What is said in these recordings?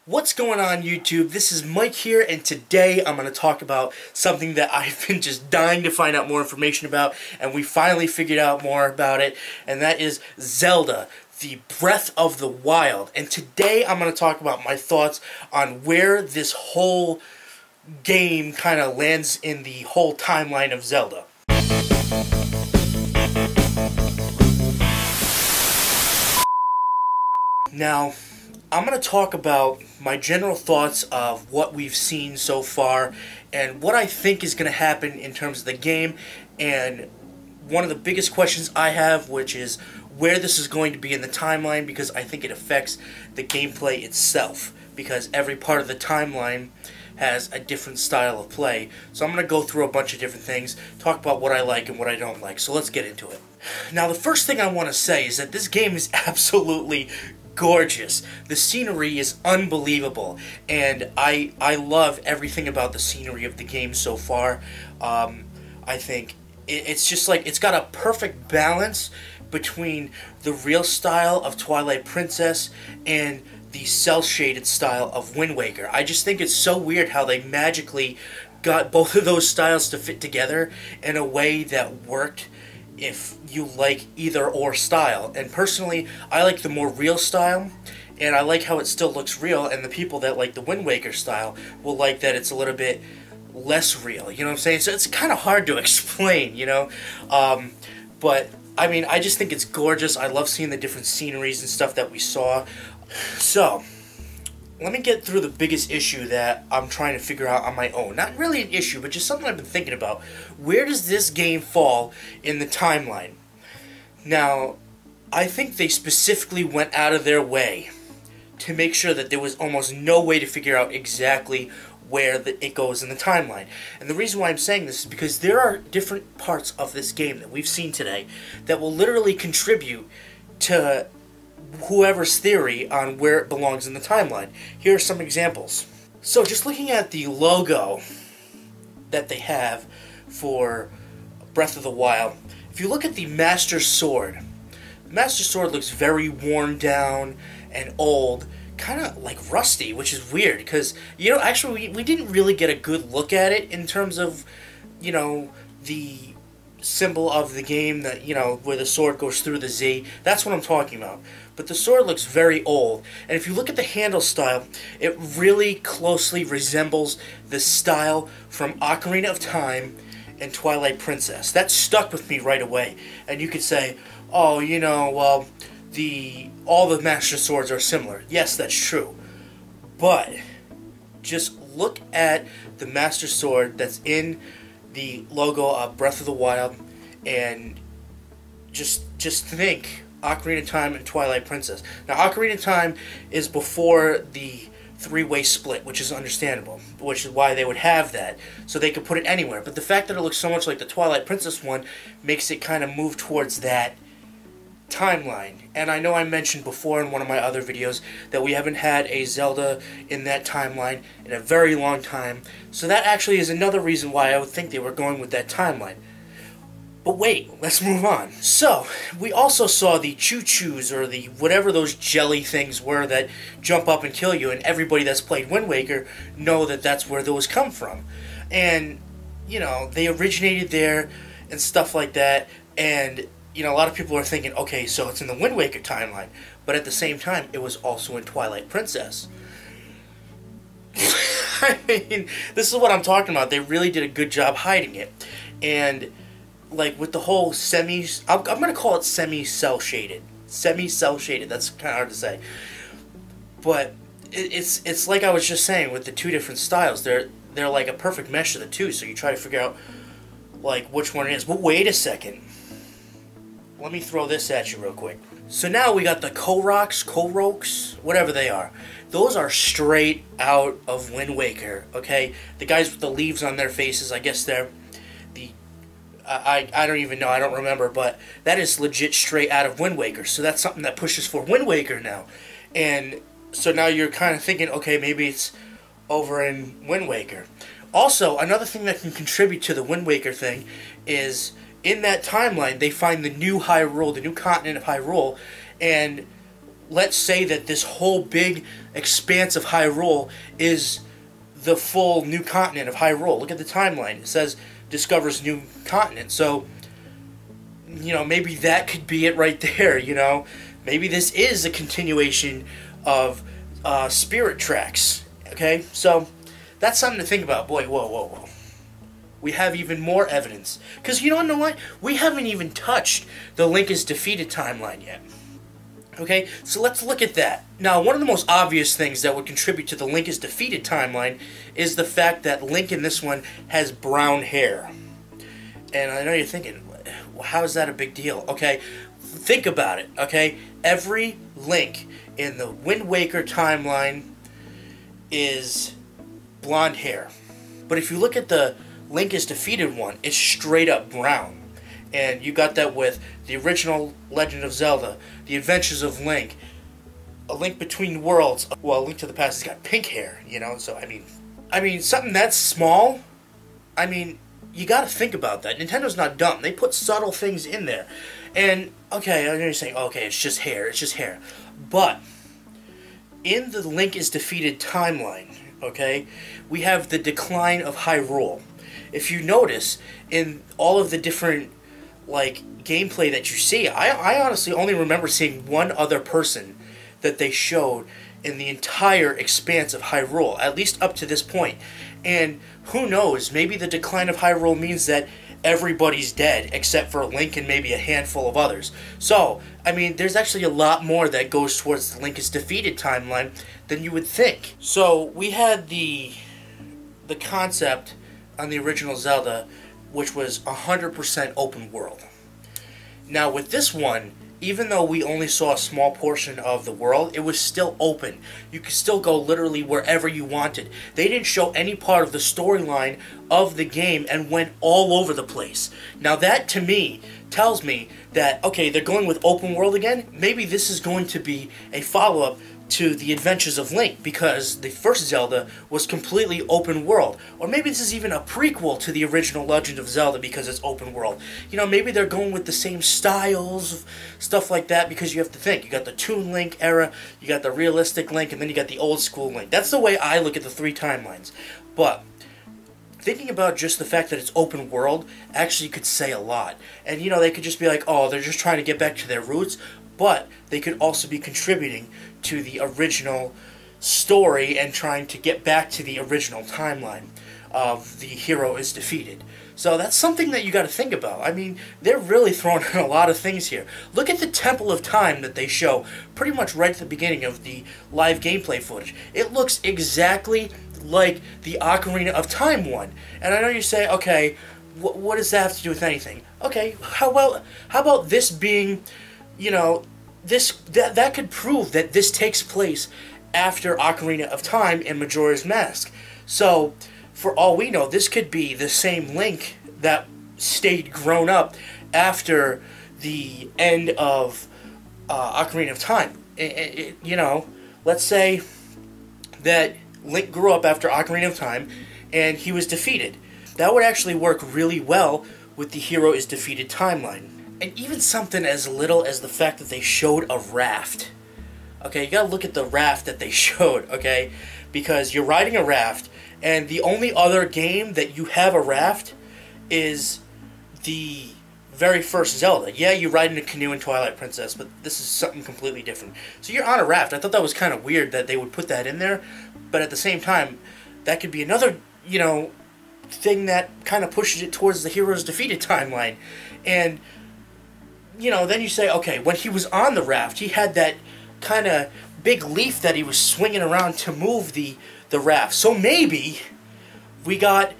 What's going on, YouTube? This is Mike here, and today I'm going to talk about something that I've been just dying to find out more information about, and we finally figured out more about it, and that is Zelda, the Breath of the Wild. And today I'm going to talk about my thoughts on where this whole game kind of lands in the whole timeline of Zelda. Now, I'm going to talk about my general thoughts of what we've seen so far and what I think is going to happen in terms of the game, and one of the biggest questions I have, which is where this is going to be in the timeline, because I think it affects the gameplay itself, because every part of the timeline has a different style of play. So I'm going to go through a bunch of different things, talk about what I like and what I don't like. So let's get into it. Now, the first thing I want to say is that this game is absolutely gorgeous. The scenery is unbelievable, and I love everything about the scenery of the game so far. I think it's just like it's got a perfect balance between the real style of Twilight Princess and the cel-shaded style of Wind Waker. I just think it's so weird how they magically got both of those styles to fit together in a way that worked if you like either or style. And personally, I like the more real style, and I like how it still looks real, and the people that like the Wind Waker style will like that it's a little bit less real, you know what I'm saying? So it's kind of hard to explain, you know? But, I mean, I just think it's gorgeous. I love seeing the different sceneries and stuff that we saw. So, let me get through the biggest issue that I'm trying to figure out on my own. Not really an issue, but just something I've been thinking about. Where does this game fall in the timeline? Now, I think they specifically went out of their way to make sure that there was almost no way to figure out exactly where it goes in the timeline. And the reason why I'm saying this is because there are different parts of this game that we've seen today that will literally contribute to whoever's theory on where it belongs in the timeline. Here are some examples. So just looking at the logo that they have for Breath of the Wild, if you look at the Master Sword, the Master Sword looks very worn down and old, kind of like rusty, which is weird because, you know, actually we didn't really get a good look at it in terms of, you know, the symbol of the game that, you know, where the sword goes through the Z. That's what I'm talking about. But the sword looks very old, and if you look at the handle style, it really closely resembles the style from Ocarina of Time and Twilight Princess. That stuck with me right away. And you could say, oh, you know, well, all the Master Swords are similar. Yes, that's true. But just look at the Master Sword that's in the logo of Breath of the Wild, and just think Ocarina of Time and Twilight Princess. Now, Ocarina of Time is before the three-way split, which is understandable, which is why they would have that, so they could put it anywhere. But the fact that it looks so much like the Twilight Princess one makes it kind of move towards that timeline. And I know I mentioned before in one of my other videos that we haven't had a Zelda in that timeline in a very long time, so that actually is another reason why I would think they were going with that timeline. But wait, let's move on. So, we also saw the choo-choos, or the whatever those jelly things were that jump up and kill you, and everybody that's played Wind Waker know that that's where those come from. And, you know, they originated there and stuff like that, and, you know, a lot of people are thinking, okay, so it's in the Wind Waker timeline, but at the same time, it was also in Twilight Princess. I mean, this is what I'm talking about. They really did a good job hiding it. And like with the whole I'm going to call it semi-cel-shaded. Semi-cel-shaded, that's kind of hard to say. But it's like I was just saying with the two different styles. They're like a perfect mesh of the two, so you try to figure out like which one it is. But wait a second. Let me throw this at you real quick. So now we got the Koroks, whatever they are. Those are straight out of Wind Waker, okay? The guys with the leaves on their faces, I guess they're I don't even know, I don't remember, but that is legit straight out of Wind Waker. So that's something that pushes for Wind Waker now. And so now you're kind of thinking, okay, maybe it's over in Wind Waker. Also, another thing that can contribute to the Wind Waker thing is in that timeline, they find the new Hyrule, the new continent of Hyrule, and let's say that this whole big expanse of Hyrule is the full new continent of Hyrule. Look at the timeline. It says discovers new continent. So, you know, maybe that could be it right there, you know. Maybe this is a continuation of Spirit Tracks, okay? So, that's something to think about. Boy, whoa, whoa, whoa. We have even more evidence. Because you don't know what? We haven't even touched the Link is defeated timeline yet. Okay, so let's look at that. Now, one of the most obvious things that would contribute to the Link is defeated timeline is the fact that Link in this one has brown hair. And I know you're thinking, how is that a big deal? Okay, think about it, okay? Every Link in the Wind Waker timeline is blonde hair. But if you look at the Link is defeated one, it's straight up brown. And you got that with the original Legend of Zelda, The Adventures of Link, A Link Between Worlds. Well, A Link to the Past has got pink hair, you know, so I mean, something that's small, I mean, you gotta think about that. Nintendo's not dumb. They put subtle things in there. And, okay, I know you're saying, okay, it's just hair. But, in the Link is defeated timeline, okay, we have the decline of Hyrule. If you notice, in all of the different like gameplay that you see, I honestly only remember seeing one other person that they showed in the entire expanse of Hyrule, at least up to this point. And who knows, maybe the decline of Hyrule means that everybody's dead except for Link and maybe a handful of others. So, I mean, there's actually a lot more that goes towards the Link is defeated timeline than you would think. So, we had the concept on the original Zelda, which was 100% open world. Now with this one, even though we only saw a small portion of the world, it was still open. You could still go literally wherever you wanted. They didn't show any part of the storyline of the game and went all over the place. Now that, to me, tells me that, okay, they're going with open world again. Maybe this is going to be a follow-up to The Adventures of Link, because the first Zelda was completely open world. Or maybe this is even a prequel to the original Legend of Zelda because it's open world. You know, maybe they're going with the same styles, stuff like that, because you have to think. You got the Toon Link era, you got the realistic Link, and then you got the old school Link. That's the way I look at the three timelines. But thinking about just the fact that it's open world actually could say a lot. And, you know, they could just be like, oh, they're just trying to get back to their roots. But they could also be contributing to the original story and trying to get back to the original timeline of the hero is defeated. So that's something that you got to think about. I mean, they're really throwing in a lot of things here. Look at the Temple of Time that they show pretty much right at the beginning of the live gameplay footage. It looks exactly like the Ocarina of Time one. And I know you say, okay, what does that have to do with anything? Okay, how about this being, you know, that could prove that this takes place after Ocarina of Time and Majora's Mask. So, for all we know, this could be the same Link that stayed grown up after the end of Ocarina of Time. You know, let's say that Link grew up after Ocarina of Time and he was defeated. That would actually work really well with the hero is defeated timeline. And even something as little as the fact that they showed a raft. Okay, you gotta look at the raft that they showed, okay? Because you're riding a raft, and the only other game that you have a raft is the very first Zelda. Yeah, you ride in a canoe in Twilight Princess, but this is something completely different. So you're on a raft. I thought that was kind of weird that they would put that in there, but at the same time, that could be another, you know, thing that kind of pushes it towards the hero's defeated timeline. And you know, then you say, okay, when he was on the raft, he had that kind of big leaf that he was swinging around to move the raft. So maybe we got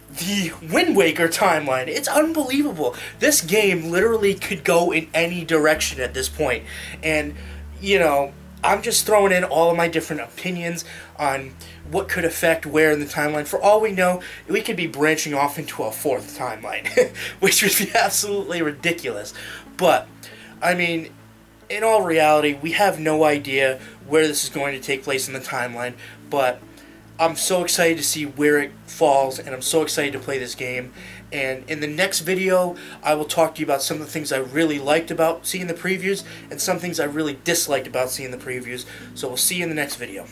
the Wind Waker timeline. It's unbelievable. This game literally could go in any direction at this point. And, you know, I'm just throwing in all of my different opinions on what could affect where in the timeline. For all we know, we could be branching off into a fourth timeline, which would be absolutely ridiculous. But, I mean, in all reality, we have no idea where this is going to take place in the timeline, but I'm so excited to see where it falls, and I'm so excited to play this game, And in the next video, I will talk to you about some of the things I really liked about seeing the previews and some things I really disliked about seeing the previews. So we'll see you in the next video.